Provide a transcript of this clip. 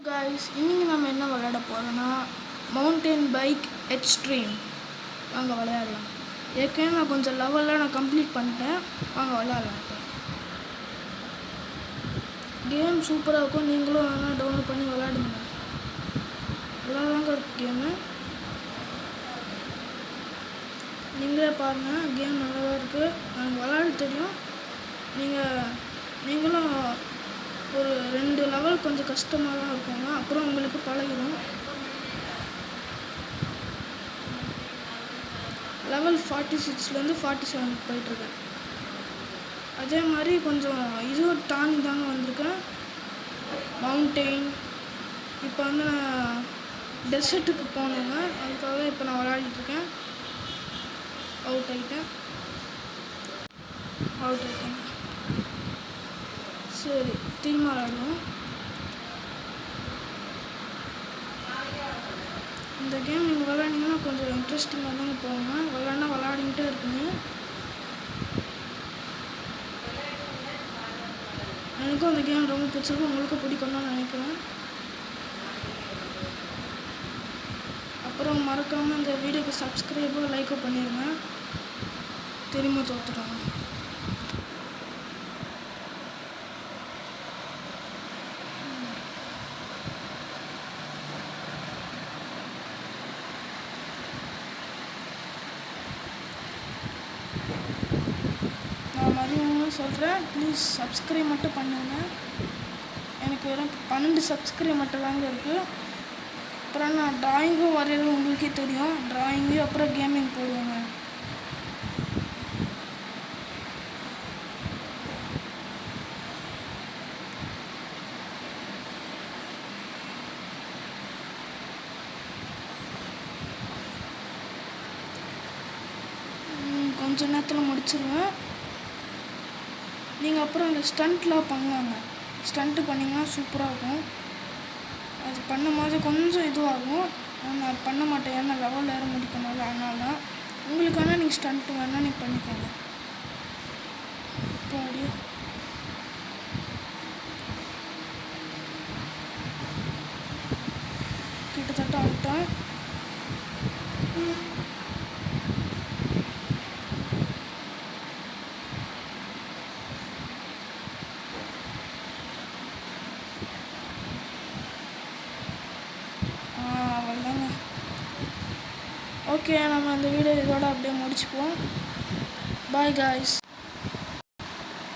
Guys இன்னைக்கு நம்ம என்ன விளையாட போறோம்னா மவுண்டன் பைக் எக்ஸ்ட்ரீம் வாங்க விளையாடலாம். ஏற்கனவே நான் கொஞ்சம் லெவல்லாம் கம்ப்ளீட் பண்ணிட்டேன். வாங்க விளையாடலாம். கேம் சூப்பராக இருக்கும். நீங்களும் வேணால் டவுன்லோட் பண்ணி விளையாடுங்க. விளையாடுங்க கேமு. நீங்களே பாருங்கள், கேம் நல்லாதான் இருக்குது. எனக்கு விளையாட தெரியும். நீங்களும் ஒரு 2 லெவல் கொஞ்சம் கஷ்டமாக தான் இருக்குங்க. அப்புறம் உங்களுக்கு பழகிடும். லெவல் 46லேருந்து 47 போயிட்டுருக்கேன். அதே மாதிரி கொஞ்சம் இதுவும் தாண்டி தாங்க வந்திருக்கேன். மவுண்டெயின். இப்போ வந்து நான் டெசர்ட்டுக்கு போனேங்க. அதுக்காக இப்போ நான் விளையாடிட்டுருக்கேன். அவுட் ஆகிட்டேன். சரி, திரும்ப விளையாடுவோம். இந்த கேம் நீங்கள் விளையாடிங்கன்னா கொஞ்சம் இன்ட்ரெஸ்டிங்காக தாங்க போங்க. விளையாடிக்கிட்டே இருக்குங்க. எனக்கும் அந்த கேம் ரொம்ப பிடிச்சிருக்கும். உங்களுக்கும் பிடிக்கும்னு நினைக்கிறேன். அப்புறம் மறக்காமல் இந்த வீடியோக்கு சப்ஸ்கிரைபோ லைக்கோ பண்ணிடுங்க. திரும்ப தோற்றுட்டாங்க. நான் மறுபடியும் சொல்கிறேன், ப்ளீஸ் சப்ஸ்கிரைப் மட்டும் பண்ணுங்கள். எனக்கு வெறும் 12 சப்ஸ்கிரைப் மட்டும் தாங்க இருக்குது. அப்புறம் நான் ட்ராயிங்கும் வரையிறது உங்களுக்கே தெரியும். ட்ராயிங்கு அப்புறம் கேமிங் போடுவேங்க. கொஞ்ச நேரத்தில் முடிச்சிடுவேன். நீங்கள் அப்புறம் அந்த ஸ்டண்ட்லாம் பண்ணலாங்க. ஸ்டண்ட்டு பண்ணிங்கன்னா சூப்பராக இருக்கும். அது பண்ணும்போது கொஞ்சம் இதுவாகும். நான் பண்ண மாட்டேன், ஏன்னா லெவல் ஏற முடிக்கணும். அதனால தான். உங்களுக்கு வேணால் நீங்கள் ஸ்டண்ட்டு வேணால் நீங்கள் பண்ணிக்கோங்க. இப்போ அப்படியே கிட்டத்தட்ட ஆகிட்டேன். அவ்வளோதாங்க. ஓகே, நம்ம இந்த வீடியோ இதோட அப்படியே முடிச்சுப்போம். Bye guys.